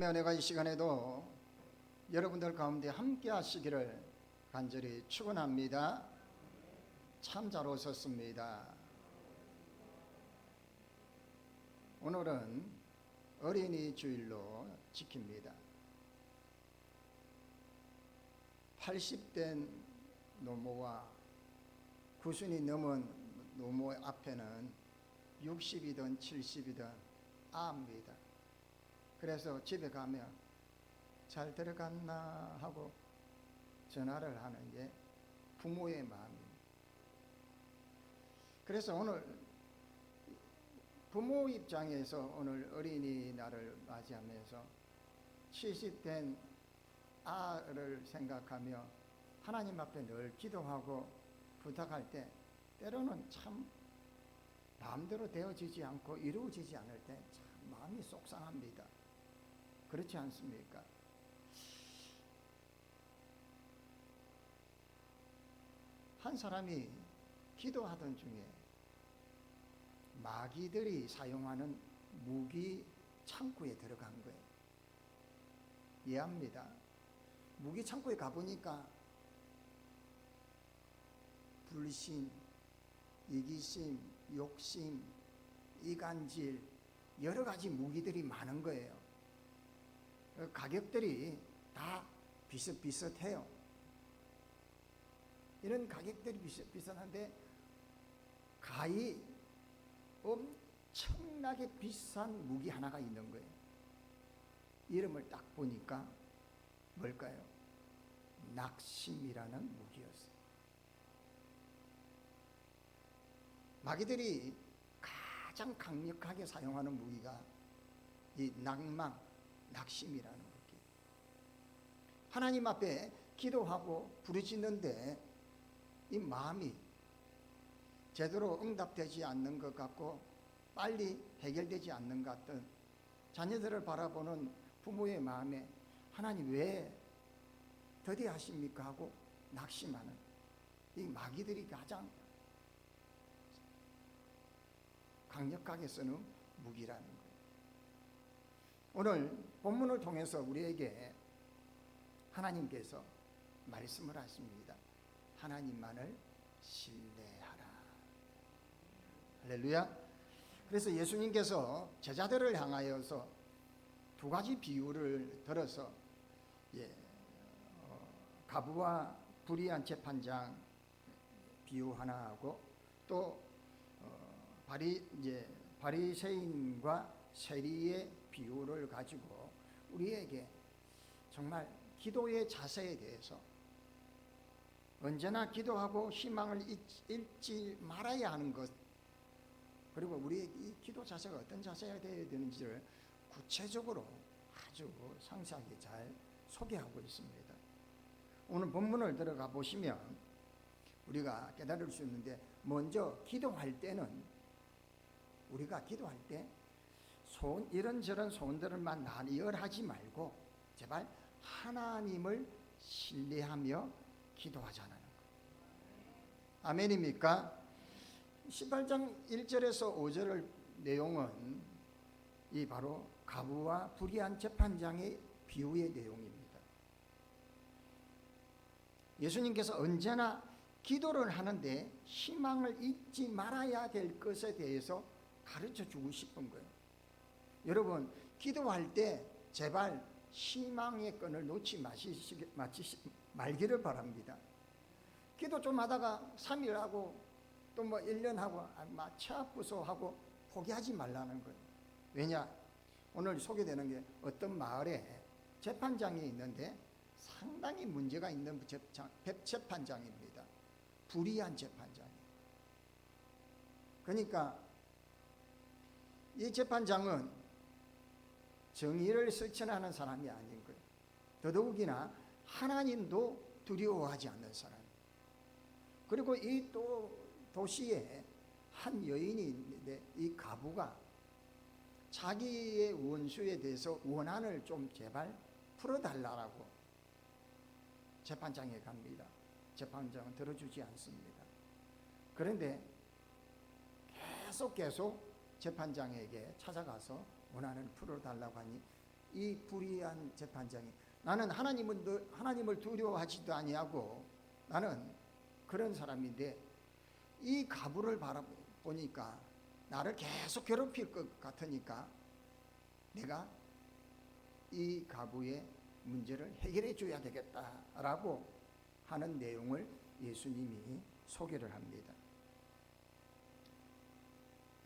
은혜가 이 시간에도 여러분들 가운데 함께 하시기를 간절히 축원합니다. 참 잘 오셨습니다. 오늘은 어린이 주일로 지킵니다. 80된 노모와 90이 넘은 노모 앞에는 60이든 70이든 아입니다. 그래서 집에 가면 잘 들어갔나 하고 전화를 하는 게 부모의 마음입니다. 그래서 오늘 부모 입장에서 오늘 어린이날을 맞이하면서 70된 아를 생각하며 하나님 앞에 늘 기도하고 부탁할 때 때로는 참 마음대로 되어지지 않고 이루어지지 않을 때 참 마음이 속상합니다. 그렇지 않습니까? 한 사람이 기도하던 중에 마귀들이 사용하는 무기 창고에 들어간 거예요. 이해합니다. 무기 창고에 가보니까 불신, 이기심, 욕심, 이간질 여러 가지 무기들이 많은 거예요. 가격들이 다 비슷비슷해요. 이런 가격들이 비슷한데 가히 엄청나게 비싼 무기 하나가 있는 거예요. 이름을 딱 보니까 뭘까요? 낙심이라는 무기였어요. 마귀들이 가장 강력하게 사용하는 무기가 이 낭망, 낙심이라는 거기. 하나님 앞에 기도하고 부르짖는데 이 마음이 제대로 응답되지 않는 것 같고 빨리 해결되지 않는 것 같은 자녀들을 바라보는 부모의 마음에 하나님 왜 더디하십니까 하고 낙심하는 이 마귀들이 가장 강력하게 쓰는 무기라는 거예요. 오늘 본문을 통해서 우리에게 하나님께서 말씀을 하십니다. 하나님만을 신뢰하라. 할렐루야. 그래서 예수님께서 제자들을 향하여서 두 가지 비유를 들어서 가부와 불의한 재판장 비유 하나 하고 또 바리새인과 세리의 비유를 가지고 우리에게 정말 기도의 자세에 대해서 언제나 기도하고 희망을 잃지 말아야 하는 것, 그리고 우리의 이 기도 자세가 어떤 자세가 되어야 되는지를 구체적으로 아주 상세하게 잘 소개하고 있습니다. 오늘 본문을 들어가 보시면 우리가 깨달을 수 있는데, 먼저 기도할 때는 우리가 기도할 때 이런저런 소원들만 나열하지 말고 제발 하나님을 신뢰하며 기도하자는 거예요. 아멘입니까? 18장 1절에서 5절 내용은 이 바로 가부와 불의한 재판장의 비유의 내용입니다. 예수님께서 언제나 기도를 하는데 희망을 잊지 말아야 될 것에 대해서 가르쳐 주고 싶은 거예요. 여러분, 기도할 때 제발 희망의 끈을 놓지 말기를 바랍니다. 기도 좀 하다가 3일 하고 또 1년 하고 치 아프소 하고 포기하지 말라는 거예요. 왜냐? 오늘 소개되는 게 어떤 마을에 재판장이 있는데 상당히 문제가 있는 재판장입니다. 불의한 재판장이에요. 그러니까 이 재판장은 정의를 실천하는 사람이 아닌 거예요. 더더욱이나 하나님도 두려워하지 않는 사람. 그리고 이 또 도시에 한 여인이 있는데 이 가부가 자기의 원수에 대해서 원한을 좀 제발 풀어달라고 재판장에 갑니다. 재판장은 들어주지 않습니다. 그런데 계속 재판장에게 찾아가서 원한을 풀어달라고 하니 이 불의한 재판장이. 나는 하나님을 두려워하지도 아니하고 나는 그런 사람인데 이 가부를 바라보니까 나를 계속 괴롭힐 것 같으니까 내가 이 가부의 문제를 해결해 줘야 되겠다라고 하는 내용을 예수님이 소개를 합니다.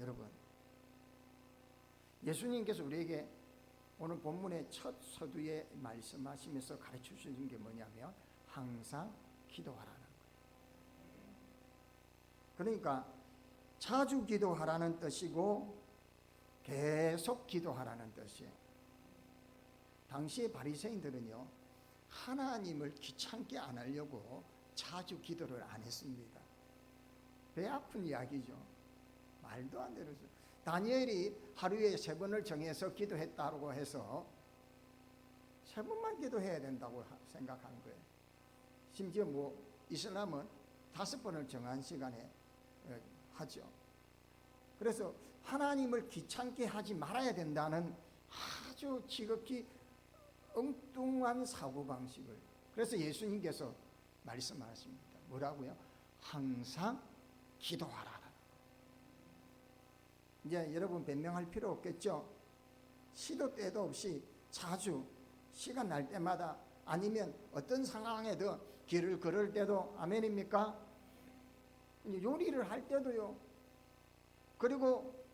여러분, 예수님께서 우리에게 오늘 본문의 첫 서두에 말씀하시면서 가르쳐 주신 게 뭐냐면 항상 기도하라는 거예요. 그러니까 자주 기도하라는 뜻이고 계속 기도하라는 뜻이에요. 당시의 바리새인들은요, 하나님을 귀찮게 안 하려고 자주 기도를 안 했습니다. 배 아픈 이야기죠. 말도 안 되는 소리. 다니엘이 하루에 3번을 정해서 기도했다고 해서 3번만 기도해야 된다고 생각한 거예요. 심지어 이슬람은 5번을 정한 시간에 하죠. 그래서 하나님을 귀찮게 하지 말아야 된다는 아주 지극히 엉뚱한 사고방식을, 그래서 예수님께서 말씀하십니다. 뭐라고요? 항상 기도하라. 이제 여러분 변명할 필요 없겠죠? 시도 때도 없이 자주 시간 날 때마다, 아니면 어떤 상황에도 길을 걸을 때도, 아멘입니까? 요리를 할 때도요, 그리고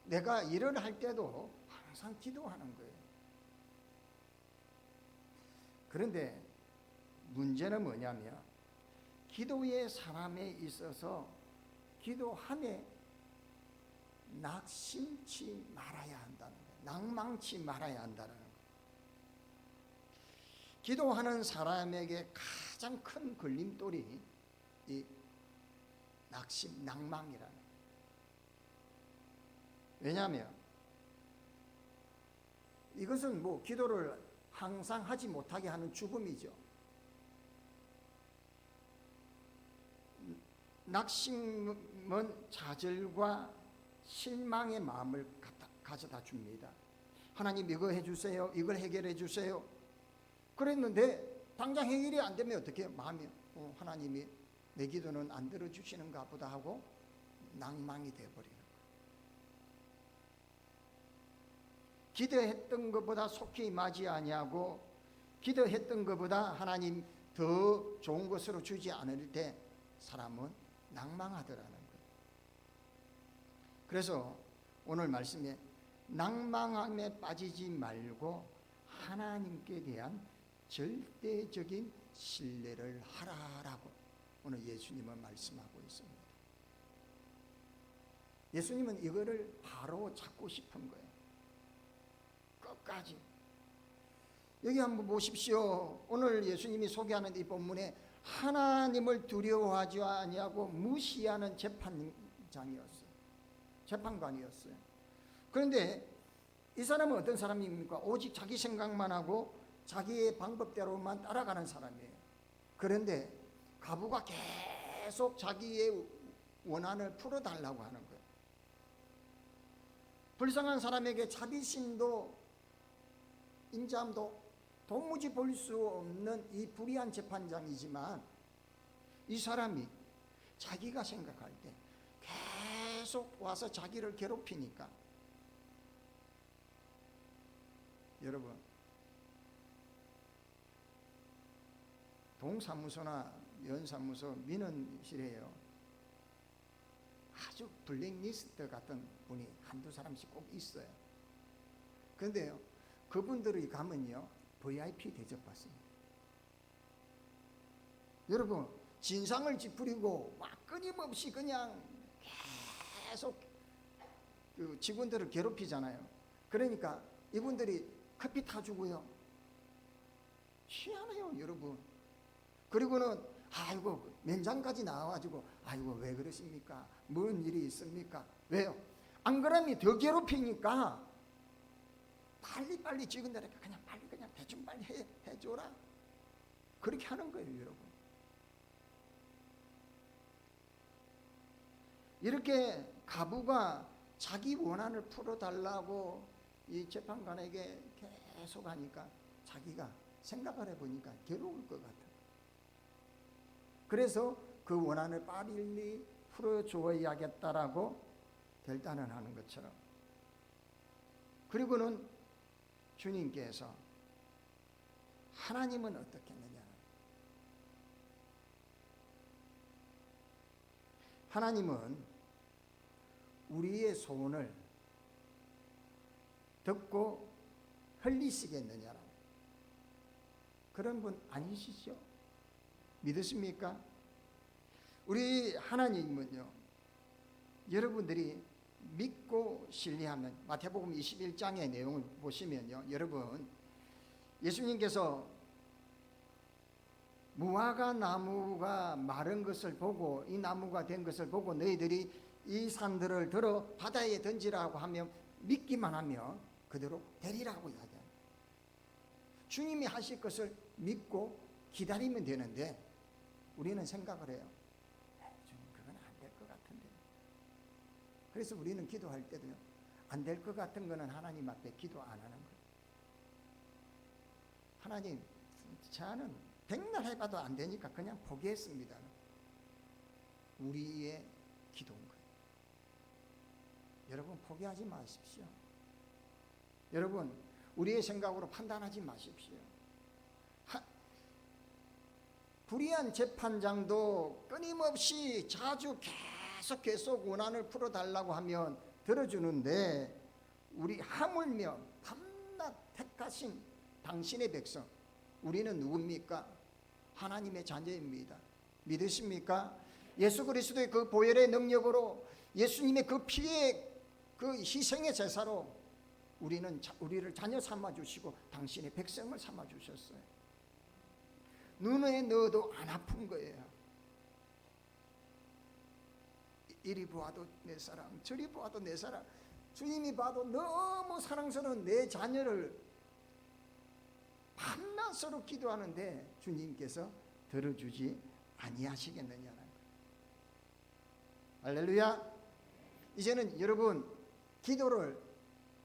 내가 일을 할 때도 항상 기도하는 거예요. 그런데 문제는 뭐냐면 기도의 사람에 있어서 기도함에 낙심치 말아야 한다는 거예요. 낭망치 말아야 한다는 거예요. 기도하는 사람에게 가장 큰 걸림돌이 이 낙심, 낭망이라는 거예요. 왜냐하면 이것은 기도를 항상 하지 못하게 하는 죽음이죠. 낙심은 좌절과 실망의 마음을 가져다 줍니다. 하나님 이거 해주세요, 이걸 해결해 주세요. 그랬는데 당장 해결이 안 되면 어떻게 해요? 마음이 하나님이 내 기도는 안 들어주시는가 보다 하고 낭망이 되어버리는 거예요. 기도했던 것보다 속히 임하지 아니하고 기도했던 것보다 하나님 더 좋은 것으로 주지 않을 때 사람은 낭망하더라는 거예요. 그래서 오늘 말씀에 낭망함에 빠지지 말고 하나님께 대한 절대적인 신뢰를 하라라고 오늘 예수님은 말씀하고 있습니다. 예수님은 이거를 바로 잡고 싶은 거예요. 끝까지. 여기 한번 보십시오. 오늘 예수님이 소개하는 이 본문에 하나님을 두려워하지 아니하고 무시하는 재판장이었어요. 재판관이었어요. 그런데 이 사람은 어떤 사람입니까? 오직 자기 생각만 하고 자기의 방법대로만 따라가는 사람이에요. 그런데 가부가 계속 자기의 원한을 풀어달라고 하는 거예요. 불쌍한 사람에게 자비심도 인자함도 도무지 볼 수 없는 이 불의한 재판장이지만 이 사람이 자기가 생각할 때 계속 와서 자기를 괴롭히니까, 여러분 동사무소나 면사무소 민원실에요, 아주 블랙리스트 같은 분이 한두 사람씩 꼭 있어요. 그런데요, 그분들이 가면요 VIP 대접받습니다. 여러분 진상을 찌푸리고 막 끊임없이 그냥 계속 그 직원들을 괴롭히잖아요. 그러니까 이분들이 커피 타주고요, 희한해요 여러분. 그리고는 아이고 면장까지 나와가지고 아이고 왜 그러십니까? 뭔 일이 있습니까? 왜요? 안 그러면 더 괴롭히니까 빨리 직원들에게 그냥 대충 빨리 해줘라, 그렇게 하는 거예요 여러분. 이렇게 가부가 자기 원한을 풀어달라고 이 재판관에게 계속 하니까 자기가 생각을 해보니까 괴로울 것 같아. 그래서 그 원한을 빨리 풀어줘야겠다라고 결단을 하는 것처럼, 그리고는 주님께서 하나님은 어떻게 했느냐, 하나님은 우리의 소원을 듣고 흘리시겠느냐, 그런 분 아니시죠? 믿으십니까? 우리 하나님은요, 여러분들이 믿고 신뢰하면, 마태복음 21장의 내용을 보시면요, 여러분, 예수님께서 무화과 나무가 마른 것을 보고, 이 나무가 된 것을 보고 너희들이 이 산들을 들어 바다에 던지라고 하면 믿기만 하면 그대로 되리라고 이야기합니다. 주님이 하실 것을 믿고 기다리면 되는데, 우리는 생각을 해요. 주님, 그건 안 될 것 같은데. 그래서 우리는 기도할 때도요, 안 될 것 같은 거는 하나님 앞에 기도 안 하는 거예요. 하나님, 저는 100날 해봐도 안 되니까 그냥 포기했습니다. 우리의 기도인 거예요. 여러분, 포기하지 마십시오. 여러분, 우리의 생각으로 판단하지 마십시오. 불의한 재판장도 끊임없이 자주 계속 원한을 풀어달라고 하면 들어주는데, 우리 하물며 밤낮 택하신 당신의 백성, 우리는 누굽니까? 하나님의 자녀입니다. 믿으십니까? 예수 그리스도의 그 보혈의 능력으로, 예수님의 그 피의 그 희생의 제사로 우리를 자녀 삼아주시고 당신의 백성을 삼아주셨어요. 눈에 넣어도 안 아픈 거예요. 이리 보아도 내 사랑, 저리 보아도 내 사랑. 주님이 봐도 너무 사랑스러운 내 자녀를 밤낮으로 기도하는데 주님께서 들어주지 아니하시겠느냐는 거예요. 할렐루야. 이제는 여러분, 기도를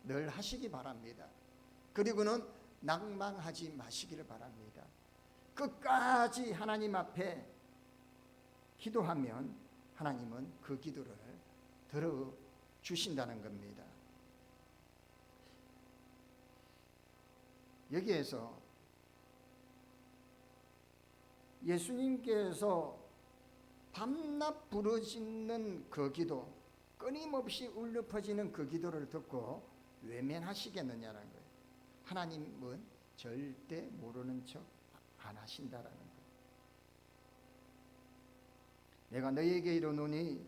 늘 하시기 바랍니다. 그리고는 낭망하지 마시기를 바랍니다. 끝까지 하나님 앞에 기도하면 하나님은 그 기도를 들어주신다는 겁니다. 여기에서 예수님께서 밤낮 부르짖는 그 기도, 끊임없이 울려 퍼지는 그 기도를 듣고 외면하시겠느냐는 거예요. 하나님은 절대 모르는 척 안 하신다라는 거예요. 내가 너희에게 이르노니,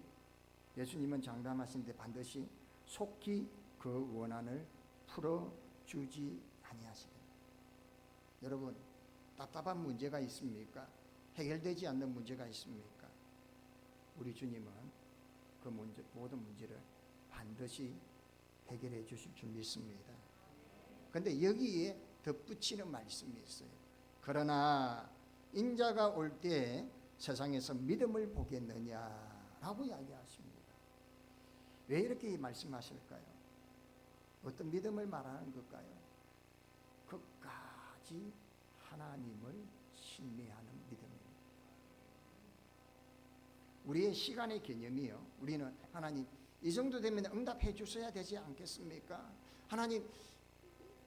예수님은 장담하신데 반드시 속히 그 원한을 풀어주지 아니하시겠느냐. 여러분, 답답한 문제가 있습니까? 해결되지 않는 문제가 있습니까? 우리 주님은 그 모든 문제를 반드시 해결해 주실 줄 믿습니다. 그런데 여기에 덧붙이는 말씀이 있어요. 그러나 인자가 올 때 세상에서 믿음을 보겠느냐라고 이야기하십니다. 왜 이렇게 말씀하실까요? 어떤 믿음을 말하는 걸까요? 끝까지 하나님을 신뢰하는 믿음입니다. 우리의 시간의 개념이요, 우리는 하나님 이 정도 되면 응답해 주셔야 되지 않겠습니까? 하나님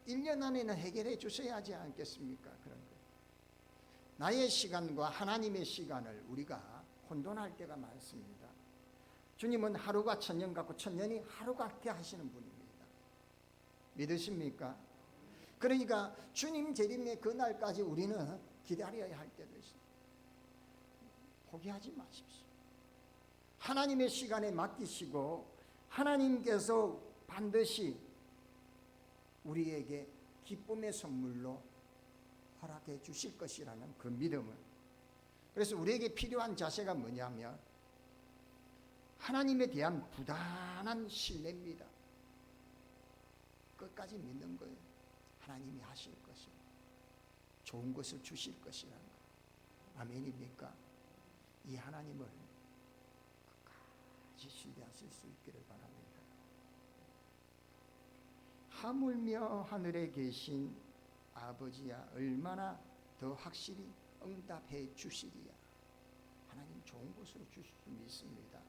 1년 안에는 해결해 주셔야 하지 않겠습니까? 그런 거예요. 나의 시간과 하나님의 시간을 우리가 혼돈할 때가 많습니다. 주님은 하루가 천년 같고 천년이 하루 같게 하시는 분입니다. 믿으십니까? 그러니까 주님 재림의 그날까지 우리는 기다려야 할 때도 있습니다. 포기하지 마십시오. 하나님의 시간에 맡기시고 하나님께서 반드시 우리에게 기쁨의 선물로 허락해 주실 것이라는 그 믿음을, 그래서 우리에게 필요한 자세가 뭐냐면 하나님에 대한 부단한 신뢰입니다. 끝까지 믿는 거예요. 하나님이 하실 것이, 좋은 것을 주실 것이라는 거. 아멘입니까? 이 하나님을 끝까지 신뢰하실 수 있기를 바랍니다. 하물며 하늘에 계신 아버지야 얼마나 더 확실히 응답해 주시리야. 하나님 좋은 것으로 주실 줄 믿습니다.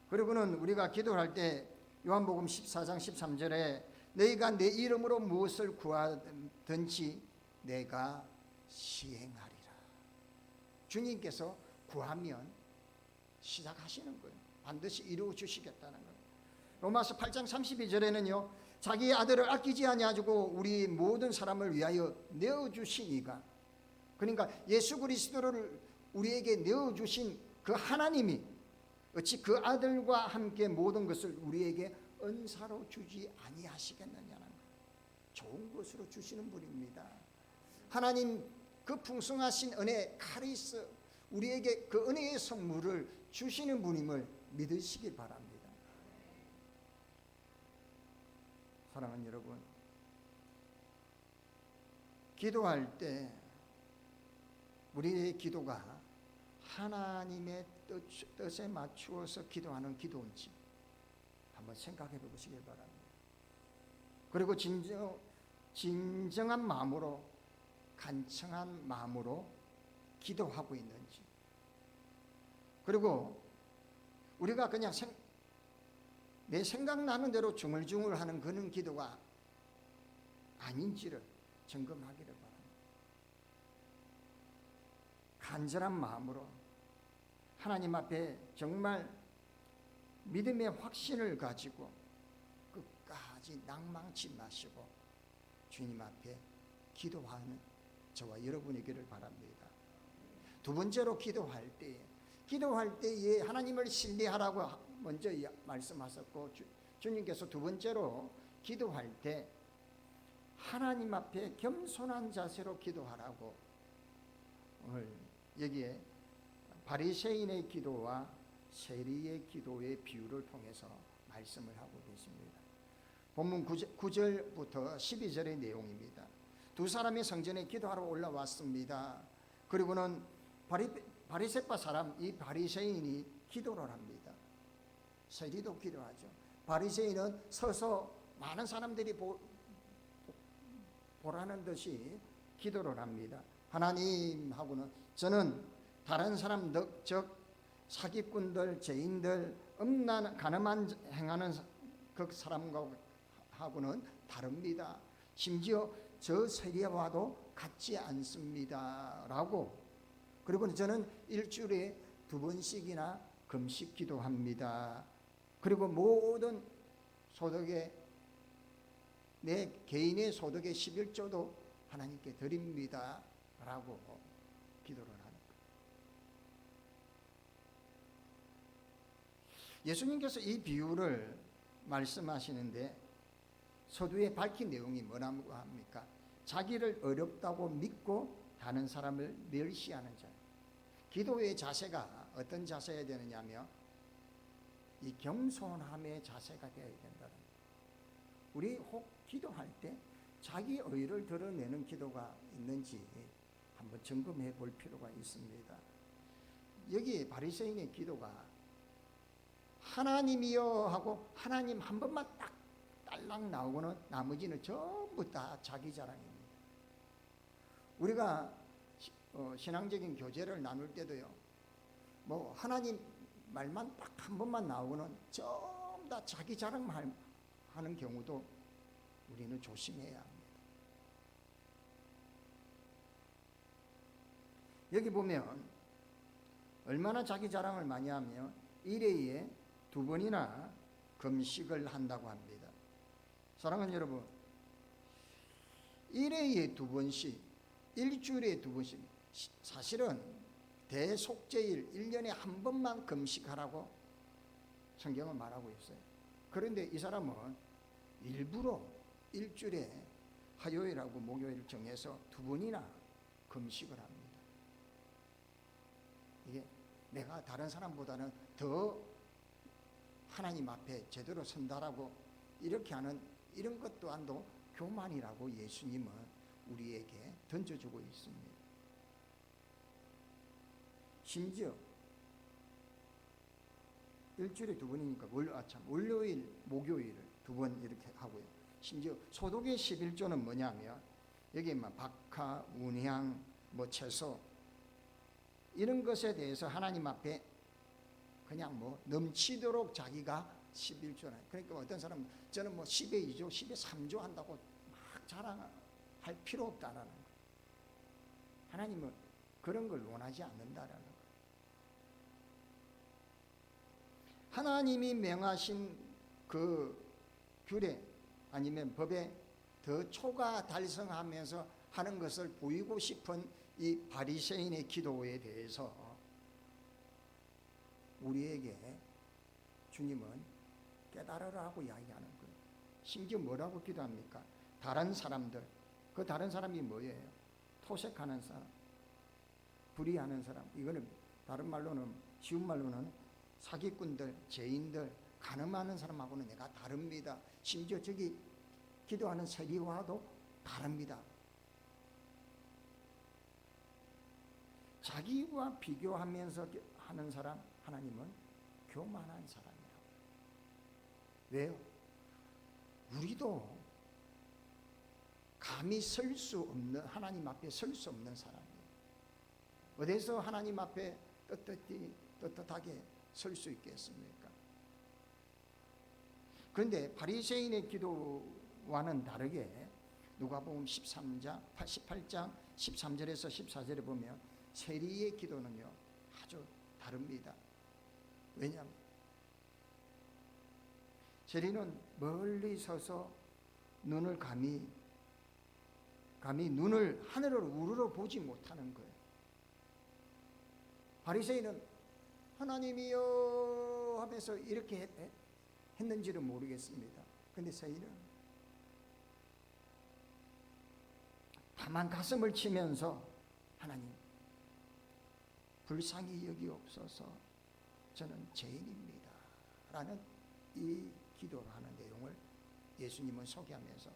그리고는 우리가 기도할 때 요한복음 14장 13절에 너희가 내 이름으로 무엇을 구하든지 내가 시행하리라. 주님께서 구하면 시작하시는 거예요. 반드시 이루어 주시겠다는 거예요. 로마서 8장 32절에는요 자기 아들을 아끼지 아니하시고 우리 모든 사람을 위하여 내어주시니가, 그러니까 예수 그리스도를 우리에게 내어주신 그 하나님이 어찌 그 아들과 함께 모든 것을 우리에게 은사로 주지 아니하시겠느냐는 거예요. 좋은 것으로 주시는 분입니다. 하나님 그 풍성하신 은혜 카리스, 우리에게 그 은혜의 선물을 주시는 분임을 믿으시길 바랍니다. 사랑하는 여러분, 기도할 때 우리의 기도가 하나님의 뜻에 맞추어서 기도하는 기도인지 한번 생각해 보시길 바랍니다. 그리고 진정한 마음으로, 간청한 마음으로 기도하고 있는지, 그리고 우리가 그냥 내 생각나는 대로 중얼중얼하는 그런 기도가 아닌지를 점검하기를 바랍니다. 간절한 마음으로 하나님 앞에 정말 믿음의 확신을 가지고 끝까지 낭망치 마시고 주님 앞에 기도하는 저와 여러분이기를 바랍니다. 두 번째로 기도할 때에 하나님을 신뢰하라고 먼저 말씀하셨고, 주님께서 두 번째로 기도할 때 하나님 앞에 겸손한 자세로 기도하라고 오늘 여기에 바리새인의 기도와 세리의 기도의 비유를 통해서 말씀을 하고 계십니다. 본문 9절부터 12절의 내용입니다. 두 사람이 성전에 기도하러 올라왔습니다. 그리고는 바리새파 사람, 이 바리새인이 기도를 합니다. 세리도 기도하죠. 바리새인은 서서 많은 사람들이 보라는 듯이 기도를 합니다. 하나님 하고는 저는 다른 사람, 즉 사기꾼들, 죄인들, 음란, 가늠한 행하는 그 사람하고는 다릅니다. 심지어 저 세리와도 같지 않습니다 라고. 그리고 저는 일주일에 2번씩이나 금식 기도합니다. 그리고 모든 소득의, 내 개인의 소득의 11조도 하나님께 드립니다 라고 기도를 하는 거예요. 예수님께서 이 비유를 말씀하시는데 서두에 밝힌 내용이 뭐라고 합니까? 자기를 어렵다고 믿고 다른 사람을 멸시하는 자. 기도의 자세가 어떤 자세여야 되느냐며 이 겸손함의 자세가 되어야 된다는 거예요. 우리 혹 기도할 때 자기 의를 드러내는 기도가 있는지 한번 점검해 볼 필요가 있습니다. 여기 바리새인의 기도가 하나님이여 하고 하나님 한 번만 딱 딸랑 나오고는 나머지는 전부 다 자기 자랑입니다. 우리가 신앙적인 교제를 나눌 때도요, 뭐 하나님 말만 딱 한 번만 나오고는 전부 다 자기 자랑만 하는 경우도 우리는 조심해야 합니다. 여기 보면 얼마나 자기 자랑을 많이 하면 일회에 2번이나 금식을 한다고 합니다. 사랑하는 여러분, 일회에 2번씩, 일주일에 2번씩, 사실은 대속죄일 1년에 한 번만 금식하라고 성경은 말하고 있어요. 그런데 이 사람은 일부러 일주일에 화요일하고 목요일을 정해서 2번이나 금식을 합니다. 이게 내가 다른 사람보다는 더 하나님 앞에 제대로 선다라고 이렇게 하는 이런 것 또한도 교만이라고 예수님은 우리에게 던져주고 있습니다. 심지어 일주일에 2번이니까 월요일, 목요일을 2번 이렇게 하고요. 심지어 소득의 11조는 뭐냐면 여기 막 박하, 운향, 뭐 채소 이런 것에 대해서 하나님 앞에 그냥 뭐 넘치도록 자기가 11조나. 그러니까 어떤 사람은 저는 뭐 10의 2조, 10의 3조 한다고 막 자랑할 필요 없다라는 거예요. 하나님은 그런 걸 원하지 않는다라는 거예요. 하나님이 명하신 그 규례 아니면 법에 더 초과 달성하면서 하는 것을 보이고 싶은 이 바리새인의 기도에 대해서 우리에게 주님은 깨달으라고 이야기하는 거예요. 심지어 뭐라고 기도합니까? 다른 사람들, 그 다른 사람이 뭐예요? 토색하는 사람, 불의하는 사람. 이거는 다른 말로는, 쉬운 말로는 사기꾼들, 죄인들, 간음하는 사람하고는 내가 다릅니다. 심지어 저기 기도하는 세리와도 다릅니다. 자기와 비교하면서 하는 사람, 하나님은 교만한 사람이라고. 왜요? 우리도 감히 설 수 없는, 하나님 앞에 설 수 없는 사람이에요. 어디서 하나님 앞에 떳떳하게 설 수 있겠습니까? 그런데 바리새인의 기도와는 다르게 누가복음 13장, 18장 13절에서 14절에 보면 세리의 기도는요 아주 다릅니다. 왜냐하면 세리는 멀리 서서 눈을 감히 눈을 하늘을 우러러 보지 못하는 거예요. 바리새인은 하나님이여 하면서 이렇게 했는지는 모르겠습니다. 근데 세리는 다만 가슴을 치면서 하나님 불쌍히 여기옵소서 저는 죄인입니다 라는 이 기도를 하는 내용을 예수님은 소개하면서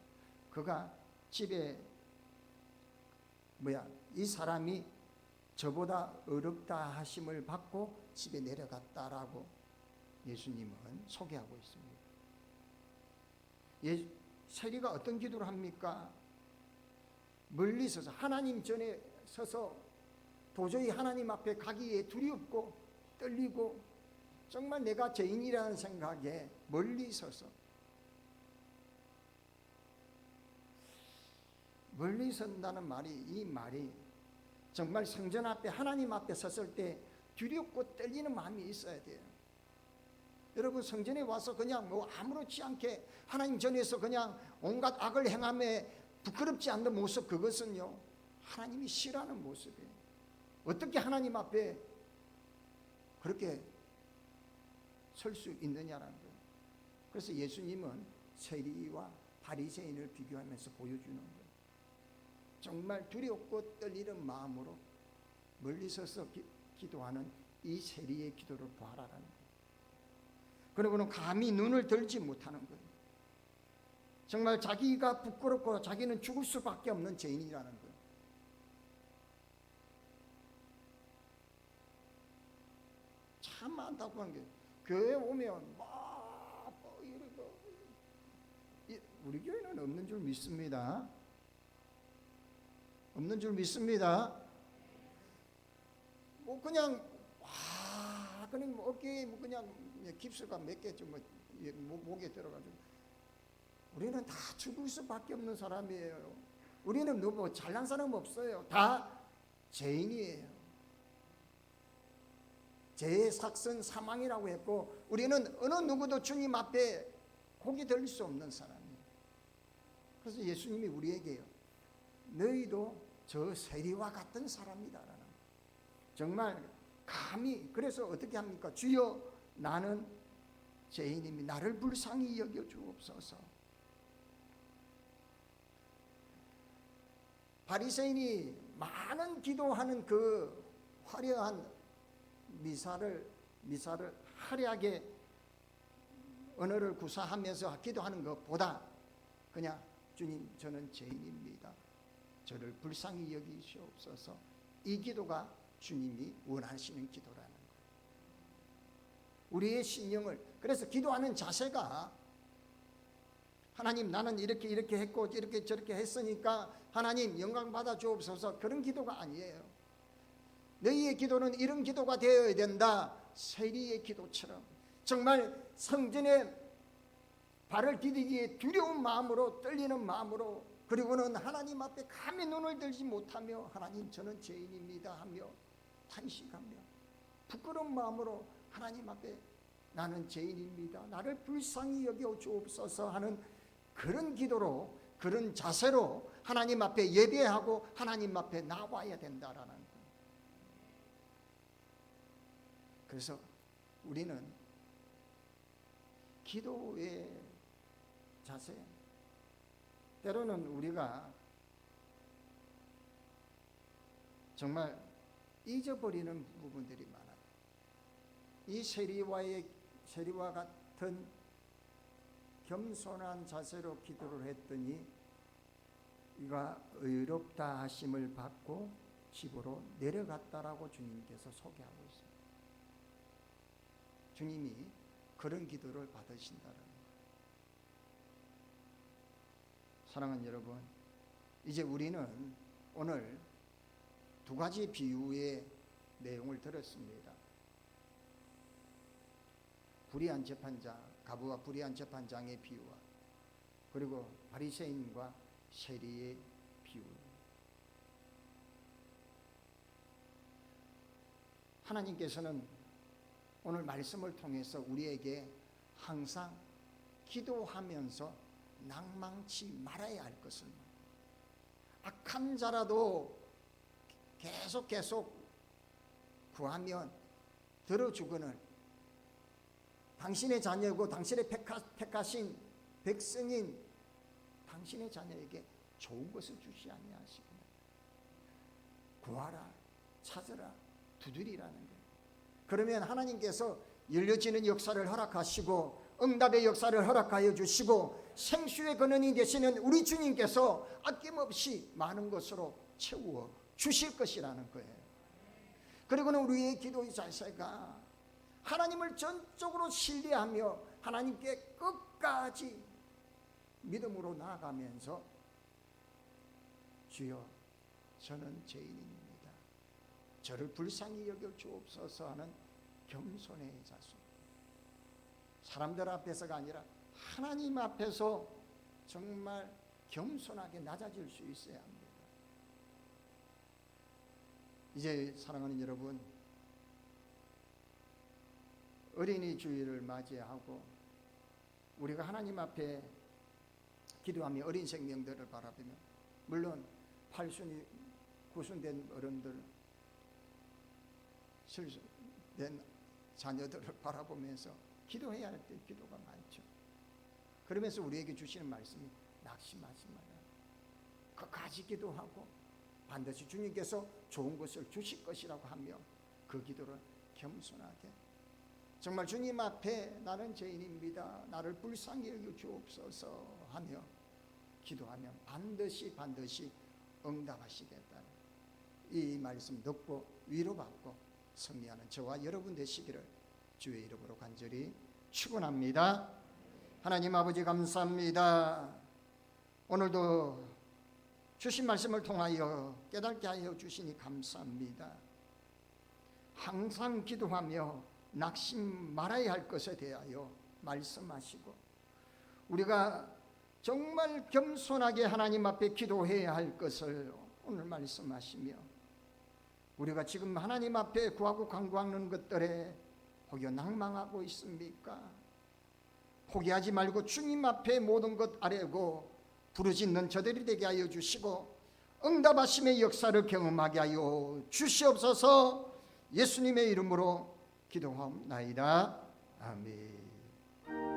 그가 집에 이 사람이 저보다 어렵다 하심을 받고 집에 내려갔다라고 예수님은 소개하고 있습니다. 세리가 어떤 기도를 합니까? 멀리 서서 하나님 전에 서서 도저히 하나님 앞에 가기에 두렵고 떨리고 정말 내가 죄인이라는 생각에 멀리 서서 멀리 선다는 말이 이 말이 정말 성전 앞에 하나님 앞에 섰을 때 두렵고 떨리는 마음이 있어야 돼요. 여러분 성전에 와서 그냥 뭐 아무렇지 않게 하나님 전에서 그냥 온갖 악을 행함에 부끄럽지 않는 모습 그것은요 하나님이 싫어하는 모습이에요. 어떻게 하나님 앞에 그렇게 설 수 있느냐라는 거예요. 그래서 예수님은 세리와 바리새인을 비교하면서 보여주는 거예요. 정말 두렵고 떨리는 마음으로 멀리 서서 기도하는 이 세리의 기도를 보아라라는 거예요. 그리고는 감히 눈을 들지 못하는 거예요. 정말 자기가 부끄럽고 자기는 죽을 수밖에 없는 죄인이라는 거예요. 참 안타까운 게 교회에 오면 막 이러고 우리 교회는 없는 줄 믿습니다. 없는 줄 믿습니다. 뭐 그냥 그냥 뭐 어깨에 뭐 그냥 깁스가 몇 개 좀 목에 들어가지고 우리는 다 죽을 수밖에 없는 사람이에요. 우리는 뭐 잘난 사람 없어요. 다 죄인이에요. 죄의 삭선 사망이라고 했고 우리는 어느 누구도 주님 앞에 고개 들릴 수 없는 사람이에요. 그래서 예수님이 우리에게요 너희도 저 세리와 같은 사람이다라는 거예요. 정말 감히 그래서 어떻게 합니까? 주여 나는 죄인이니 나를 불쌍히 여겨 주옵소서. 바리새인이 많은 기도하는 그 화려한 미사를 화려하게 언어를 구사하면서 기도하는 것보다 그냥 주님 저는 죄인입니다. 저를 불쌍히 여기시옵소서. 이 기도가 주님이 원하시는 기도라는 거예요. 우리의 신령을 그래서 기도하는 자세가 하나님 나는 이렇게 했고 이렇게 저렇게 했으니까 하나님 영광 받아 주옵소서. 그런 기도가 아니에요. 너희의 기도는 이런 기도가 되어야 된다. 세리의 기도처럼 정말 성전에 발을 디디기에 두려운 마음으로, 떨리는 마음으로, 그리고는 하나님 앞에 감히 눈을 들지 못하며 하나님 저는 죄인입니다 하며 탄식하며 부끄러운 마음으로 하나님 앞에 나는 죄인입니다, 나를 불쌍히 여겨 주옵소서 하는 그런 기도로, 그런 자세로 하나님 앞에 예배하고 하나님 앞에 나와야 된다라는 거예요. 그래서 우리는 기도의 자세, 때로는 우리가 정말 잊어버리는 부분들이 많아요. 이 세리와 같은 겸손한 자세로 기도를 했더니 이가 의롭다 하심을 받고 집으로 내려갔다라고 주님께서 소개하고 있습니다. 주님이 그런 기도를 받으신다는 거예요. 사랑하는 여러분, 이제 우리는 오늘 두 가지 비유의 내용을 들었습니다. 불의한 재판장, 가부와 불의한 재판장의 비유와 그리고 바리새인과 세리의 비유. 하나님께서는 오늘 말씀을 통해서 우리에게 항상 기도하면서 낭망치 말아야 할 것을, 악한 자라도 계속 구하면 들어주거늘 당신의 자녀고 당신의 택하신 백성인 당신의 자녀에게 좋은 것을 주시 아니하시구나. 구하라, 찾으라, 두드리라는 거예요. 그러면 하나님께서 열려지는 역사를 허락하시고 응답의 역사를 허락하여 주시고 생수의 근원이 되시는 우리 주님께서 아낌없이 많은 것으로 채워 주실 것이라는 거예요. 그리고는 우리의 기도의 자세가 하나님을 전적으로 신뢰하며 하나님께 끝까지 믿음으로 나아가면서 주여 저는 죄인입니다, 저를 불쌍히 여겨 주옵소서 하는 겸손의 자세. 사람들 앞에서가 아니라 하나님 앞에서 정말 겸손하게 낮아질 수 있어야 합니다. 이제 사랑하는 여러분, 어린이 주일을 맞이하고 우리가 하나님 앞에 기도하며 어린 생명들을 바라보며, 물론 8순이 9순된 어른들, 실수된 자녀들을 바라보면서 기도해야 할 때 기도가 많죠. 그러면서 우리에게 주시는 말씀이 낙심하지 마라, 끝까지 기도하고 반드시 주님께서 좋은 것을 주실 것이라고 하며 그 기도를 겸손하게 정말 주님 앞에 나는 죄인입니다, 나를 불쌍히 여겨 주옵소서 하며 기도하면 반드시 응답하시겠다는 이 말씀 듣고 위로받고 승리하는 저와 여러분 되시기를 주의 이름으로 간절히 축원합니다. 하나님 아버지 감사합니다. 오늘도 주신 말씀을 통하여 깨닫게 하여 주시니 감사합니다. 항상 기도하며 낙심 말아야 할 것에 대하여 말씀하시고 우리가 정말 겸손하게 하나님 앞에 기도해야 할 것을 오늘 말씀하시며, 우리가 지금 하나님 앞에 구하고 간구하는 것들에 혹여 낭망하고 있습니까? 포기하지 말고 주님 앞에 모든 것 아뢰고 부르짖는 저들이 되게 하여 주시고 응답하심의 역사를 경험하게 하여 주시옵소서. 예수님의 이름으로 기도하옵나이다. 아멘.